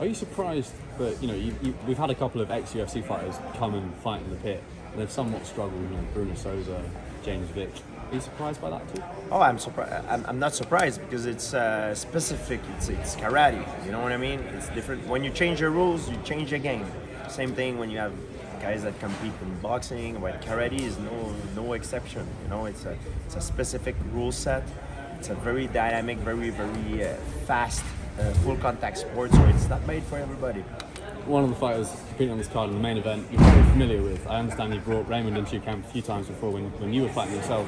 Are you surprised that, we've had a couple of ex-UFC fighters come and fight in the pit, and they've somewhat struggled, Bruno Souza, James Vick. Are you surprised by that too? Oh, I'm surprised. I'm not surprised because it's specific. It's karate. You know what I mean? It's different. When you change your rules, you change your game. Same thing when you have guys that compete in boxing. But karate is no exception. It's a specific rule set. It's a very dynamic, very fast, full contact sport. So it's not made for everybody. One of the fighters competing on this card in the main event you're very familiar with. I understand you brought Raymond into your camp a few times before when you were fighting yourself.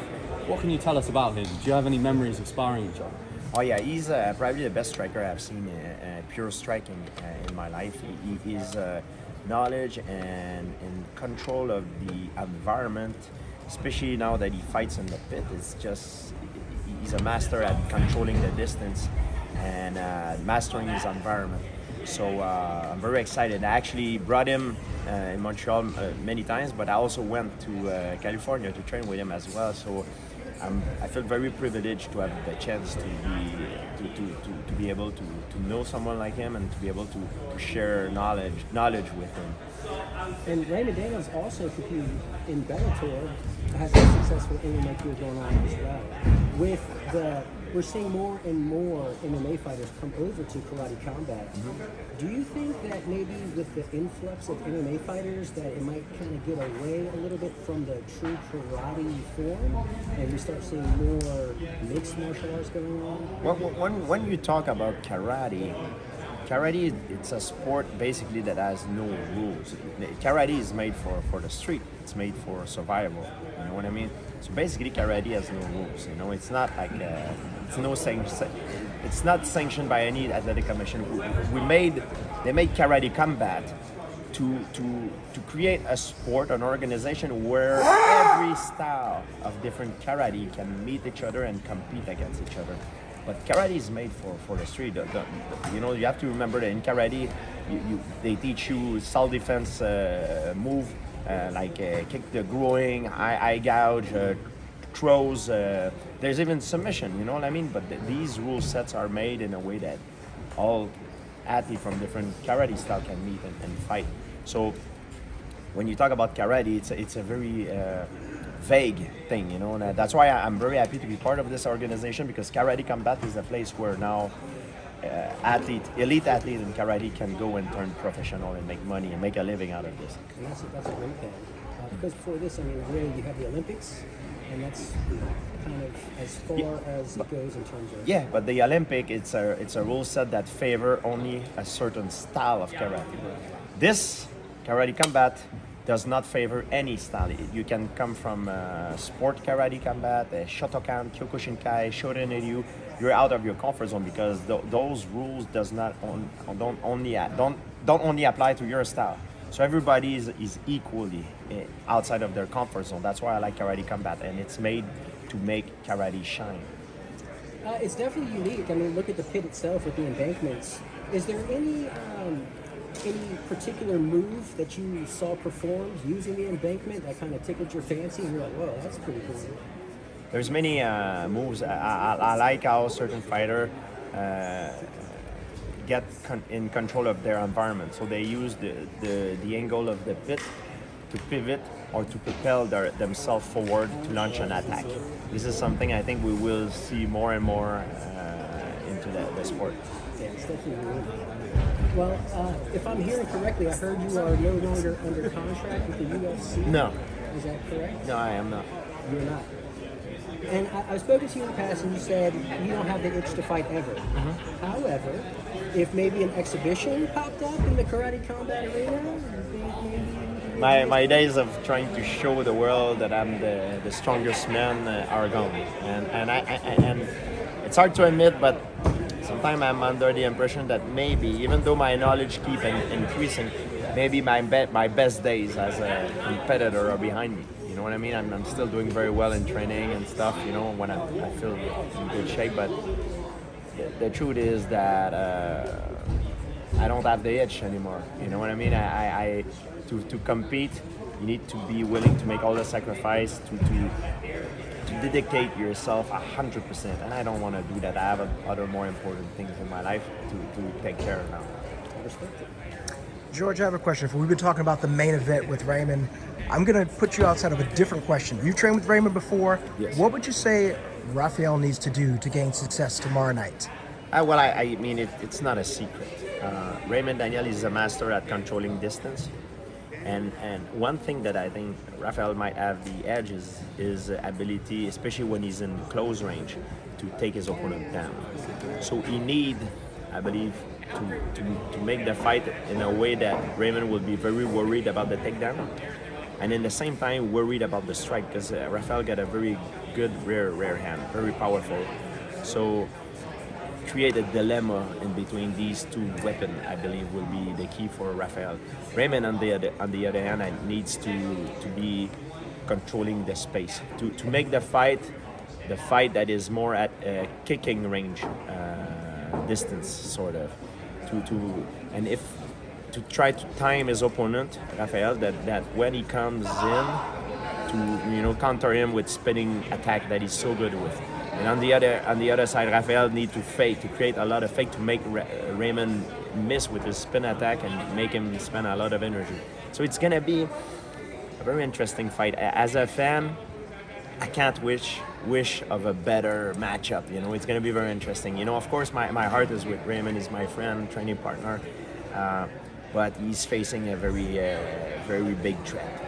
What can you tell us about him? Do you have any memories of sparring each other? Oh yeah, he's probably the best striker I've seen, pure striking in my life. His knowledge and control of the environment, especially now that he fights in the pit, he's a master at controlling the distance and mastering his environment. So I'm very excited. I actually brought him in Montreal many times, but I also went to California to train with him as well. So I feel very privileged to have the chance to be able to know someone like him and to be able to share knowledge with him. And Raymond Daniels also competed in Bellator, has a successful MMA career going on as well. We're seeing more and more MMA fighters come over to karate combat. Mm-hmm. Do you think that maybe with the influx of MMA fighters that it might kind of get away a little bit from the true karate form and we start seeing more mixed martial arts going on? Well, when you talk about karate, it's a sport basically that has no rules. Karate is made for the street. It's made for survival. You know what I mean? So basically, karate has no rules. It's not like it's not sanctioned by any athletic commission. They made karate combat to create a sport, an organization where every style of different karate can meet each other and compete against each other. But karate is made for the street. You have to remember that in karate, they teach you self-defense move, kick the groin, eye gouge, throws. There's even submission. You know what I mean? But these rule sets are made in a way that all athletes from different karate style can meet and fight. So when you talk about karate, it's a very vague thing, and that's why I'm very happy to be part of this organization, because Karate Combat is a place where now elite athlete in karate can go and turn professional and make money and make a living out of this. And that's a great thing. Because before this, really you have the Olympics, and that's kind of as far as it goes in terms of... Yeah, but the Olympic, it's a rule set that favor only a certain style of karate. This Karate Combat does not favor any style. You can come from sport karate combat, Shotokan, Kyokushinkai, Shorin-ryu. You're out of your comfort zone because those rules don't only apply to your style. So everybody is equally outside of their comfort zone. That's why I like karate combat, and it's made to make karate shine. It's definitely unique. Look at the pit itself with the embankments. Is there any particular move that you saw performed using the embankment that kind of tickled your fancy and you're like, whoa, that's pretty cool? There's many moves. I like how certain fighter get in control of their environment. So they use the angle of the pit to pivot or to propel themselves forward to launch an attack. This is something I think we will see more and more into the sport. Yeah, it's definitely unique. Well, if I'm hearing correctly, I heard you are no longer under contract with the UFC. No. Is that correct? No, I am not. You're not. And I've spoken to you in the past, and you said you don't have the itch to fight ever. Mm-hmm. However, if maybe an exhibition popped up in the Karate Combat Arena, my days of trying to show the world that I'm the strongest man are gone, and it's hard to admit, but sometimes I'm under the impression that maybe, even though my knowledge keeps increasing, maybe my best days as a competitor are behind me. You know what I mean? I'm still doing very well in training and stuff, when I feel in good shape. But the truth is that I don't have the itch anymore. You know what I mean? To compete, you need to be willing to make all the sacrifice to dedicate yourself 100%, and I don't want to do that. I have other more important things in my life to take care of now. I respect it. George, I have a question for you. We've been talking about the main event with Raymond. I'm going to put you outside of a different question. You've trained with Raymond before. Yes. What would you say Rafael needs to do to gain success tomorrow night? Well, I mean, it's not a secret. Raymond Daniel is a master at controlling distance. And one thing that I think Rafael might have the edge is his ability, especially when he's in close range, to take his opponent down. So he need, I believe, to make the fight in a way that Raymond will be very worried about the takedown, and in the same time worried about the strike, because Rafael got a very good rear hand, very powerful. So create a dilemma in between these two weapons, I believe, will be the key for Rafael. Raymond, on the other hand, needs to be controlling the space to make the fight that is more at kicking range distance, sort of, to try to time his opponent, Rafael, that when he comes in, to counter him with spinning attack that he's so good with. And on the other side, Rafael need to fake, to create a lot of fake, to make Raymond miss with his spin attack and make him spend a lot of energy. So it's gonna be a very interesting fight. As a fan, I can't wish of a better matchup. It's gonna be very interesting. Of course, my heart is with Raymond. He's my friend, training partner, but he's facing a very big threat.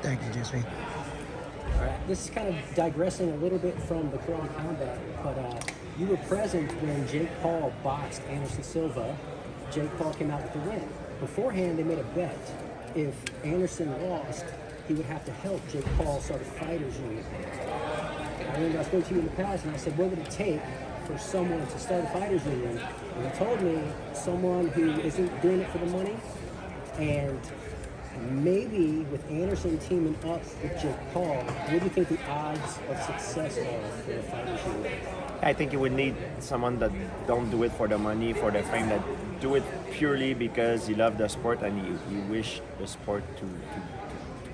Thank you, GSP. This is kind of digressing a little bit from the ground combat, but you were present when Jake Paul boxed Anderson Silva. Jake Paul came out with the win. Beforehand, they made a bet. If Anderson lost, he would have to help Jake Paul start a fighters union. I remember I spoke to you in the past, and I said, what would it take for someone to start a fighters union? And you told me someone who isn't doing it for the money, and maybe with Anderson teaming up with Jake Paul, what do you think the odds of success are for a fighters union? I think you would need someone that don't do it for the money, for the fame, that do it purely because you love the sport and you wish the sport to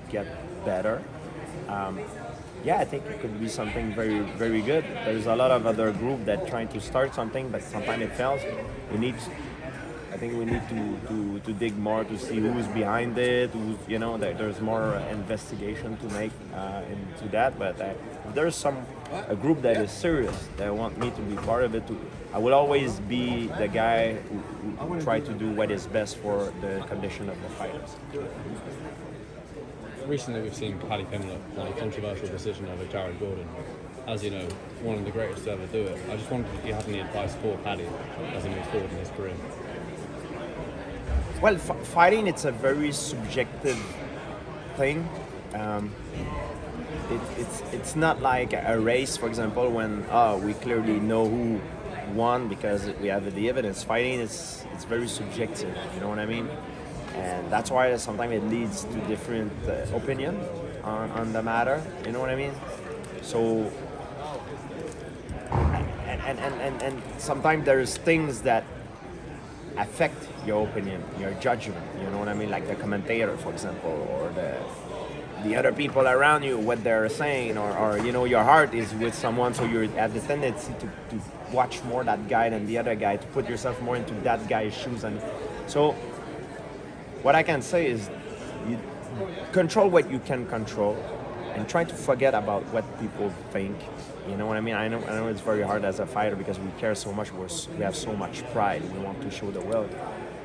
get better. I think it could be something very, very good. There's a lot of other groups that trying to start something, but sometimes it fails. I think we need to dig more to see who's behind it. There's more investigation to make into that. But if there's a group that is serious, that want me to be part of it, I will always be the guy who try to do what is best for the condition of the fighters. Recently, we've seen Paddy Pimblett on a controversial decision over Jared Gordon. As you know, one of the greatest to ever do it. I just wondered if you have any advice for Paddy as he moves forward in his career. Well, fighting, it's a very subjective thing. It's not like a race, for example, when we clearly know who won because we have the evidence. Fighting, it's very subjective, you know what I mean? And that's why sometimes it leads to different opinion on the matter, you know what I mean? So, and sometimes there's things that affect your opinion, your judgment, you know what I mean? Like the commentator, for example, or the other people around you, what they're saying, or your heart is with someone, so you have the tendency to watch more that guy than the other guy, to put yourself more into that guy's shoes. And so what I can say is you control what you can control and try to forget about what people think. You know what I mean? I know it's very hard as a fighter because we care so much. We have so much pride. We want to show the world.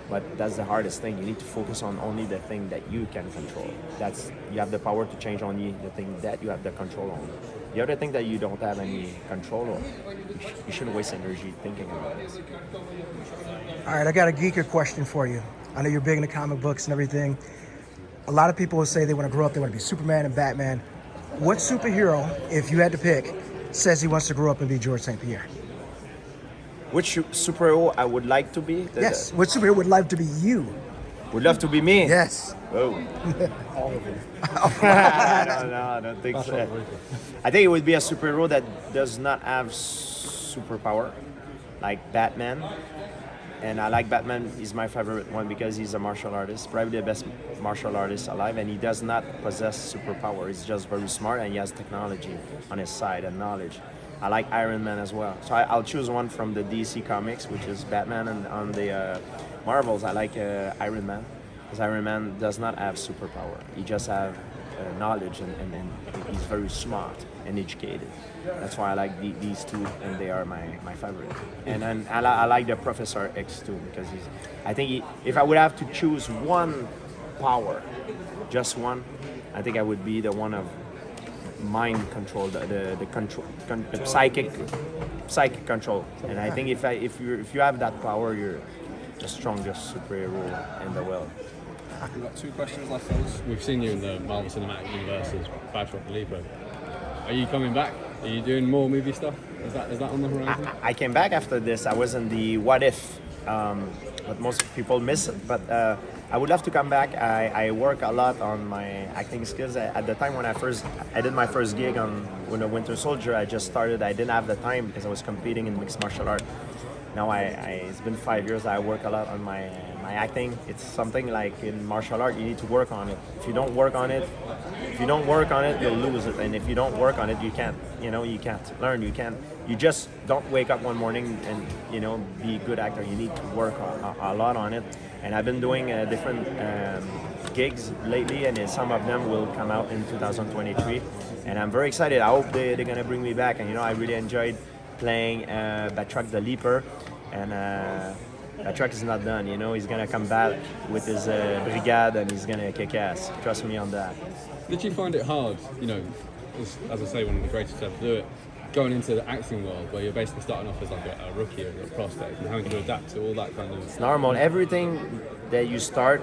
But that's the hardest thing. You need to focus on only the thing that you can control. You have the power to change only the thing that you have the control on. The other thing that you don't have any control on, you shouldn't waste energy thinking about it. All right, I got a geeker question for you. I know you're big into comic books and everything. A lot of people will say they want to grow up, they want to be Superman and Batman. What superhero, if you had to pick, says he wants to grow up and be George St. Pierre? Which superhero I would like to be? Yes. What superhero would love to be you? Would love to be me? Yes. Oh. All of them. I don't think so. I think it would be a superhero that does not have superpower, like Batman. And I like Batman. He's my favorite one because he's a martial artist, probably the best martial artist alive, and he does not possess superpower. He's just very smart and he has technology on his side and knowledge. I like Iron Man as well. So I'll choose one from the DC comics, which is Batman, and on the Marvels, I like Iron Man, because Iron Man does not have superpower. He just have knowledge, and he's very smart and educated. That's why I like these two, and they are my favorite. And then I like the Professor X too, because I think if I would have to choose one power, just one, I think I would be the one of mind control, the control, psychic control. And I think if you have that power, you're the strongest superhero in the world. We've got 2 questions left, fellas. We've seen you in the Marvel Cinematic Universe as Batroc the Leaper. Are you coming back? Are you doing more movie stuff? Is that on the horizon? I came back after this. I was in the What If, but most people miss it. But I would love to come back. I work a lot on my acting skills. At the time when I did my first gig on the Winter Soldier, I just started. I didn't have the time because I was competing in mixed martial art. Now it's been 5 years. I work a lot on my acting. It's something like in martial art, you need to work on it. If you don't work on it, you'll lose it. And if you don't work on it, you can't learn. You just don't wake up one morning and be a good actor. You need to work a lot on it. And I've been doing different gigs lately, and some of them will come out in 2023. And I'm very excited. I hope they're gonna bring me back. And I really enjoyed playing Batroc the Leaper, and Batroc is not done. He's gonna come back with his brigade, and he's gonna kick ass. Trust me on that. Did you find it hard, as I say, one of the greatest to ever do it, going into the acting world where you're basically starting off as like a rookie or a prospect and having to adapt to all that kind of... It's normal. Everything that you start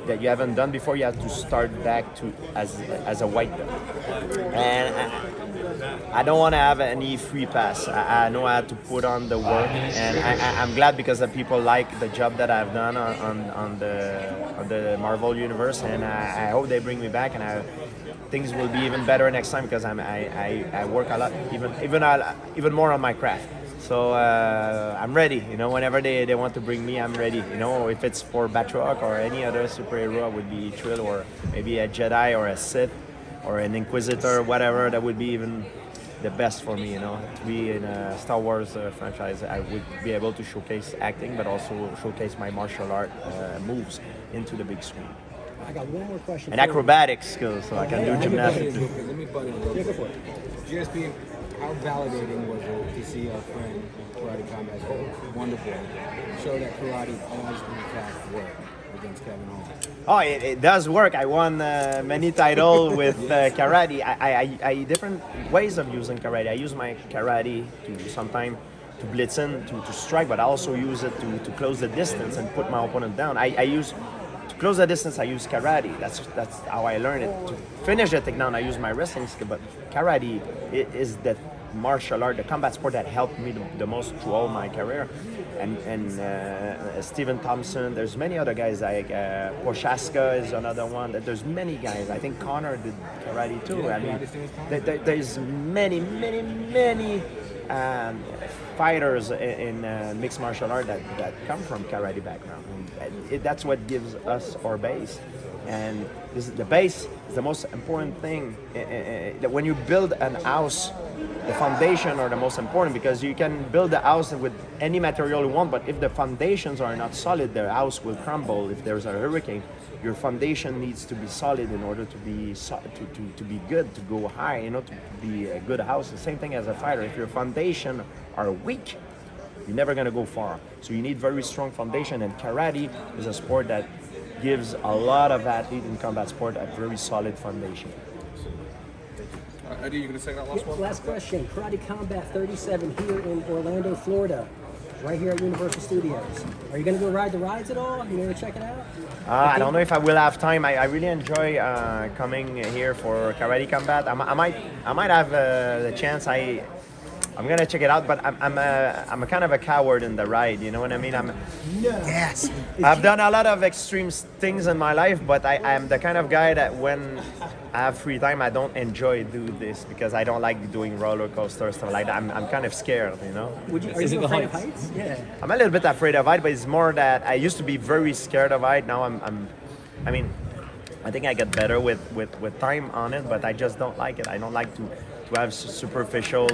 that you haven't done before, you have to start back to as a white belt. And I don't want to have any free pass. I know I have to put on the work, and I'm glad because the people like the job that I've done on the Marvel universe, and I hope they bring me back, and things will be even better next time because I work a lot, even more on my craft. So I'm ready. Whenever they want to bring me, I'm ready. If it's for Batroc or any other superhero, I would be thrilled, or maybe a Jedi or a Sith or an Inquisitor, whatever. That would be even the best for me. To be in a Star Wars franchise, I would be able to showcase acting, but also showcase my martial art moves into the big screen. I got one more question. And acrobatic skills, so I can do gymnastics. Let me butt in a little bit. GSP, how validating was it to see our friend Karate Combat wonderful show that karate does in fact work against Kevin Hall? Oh, it does work. I won many titles with karate. I different ways of using karate. I use my karate to sometimes to blitz in, to strike, but I also use it to close the distance and put my opponent down. To close the distance, I use karate. That's how I learned it. To finish the takedown, I use my wrestling skill. But karate is the martial art, the combat sport that helped me the most throughout my career. And Stephen Thompson, there's many other guys like Poshaska is another one. There's many guys. I think Connor did karate too. Yeah, I mean, there's many fighters in mixed martial art that come from karate background. And that's what gives us our base. And the base is the most important thing. That when you build an house, the foundation are the most important, because you can build the house with any material you want, but if the foundations are not solid, the house will crumble. If there's a hurricane, your foundation needs to be solid in order to be to be good, to go high, to be a good house. The same thing as a fighter. If your foundation are weak, you're never gonna go far. So you need very strong foundation, and karate is a sport that gives a lot of athletes in combat sport a very solid foundation. Eddie, you gonna say that last one? Last question. Karate Combat 37 here in Orlando, Florida, right here at Universal Studios. Are you going to go ride the rides at all? Are you going to check it out? I don't know if I will have time. I really enjoy coming here for Karate Combat. I might have the chance. I'm gonna check it out, but I'm a kind of a coward in the ride. You know what I mean? Yes. I've done a lot of extreme things in my life, but I'm the kind of guy that when I have free time, I don't enjoy do this because I don't like doing roller coasters, stuff like that. I'm kind of scared, Are Is it you the afraid of heights? heights? Yeah. I'm a little bit afraid of height, but it's more that I used to be very scared of height. Now I think I get better with time on it, but I just don't like it. I don't like to have superficial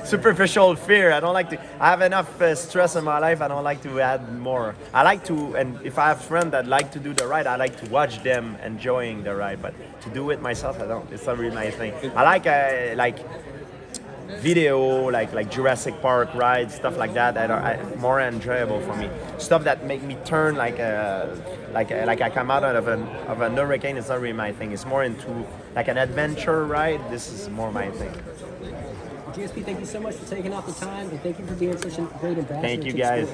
superficial fear. I don't like to. I have enough stress in my life. I don't like to add more. I like to, and if I have friends that like to do the ride, I like to watch them enjoying the ride. But to do it myself, I don't. It's not really my thing. I like video, like Jurassic Park rides, stuff like that. That are more enjoyable for me. Stuff that make me turn like I come out of an hurricane. It's not really my thing. It's more into like an adventure ride. This is more my thing. GSP, thank you so much for taking out the time, and thank you for being such a great ambassador. Thank you, to the guys.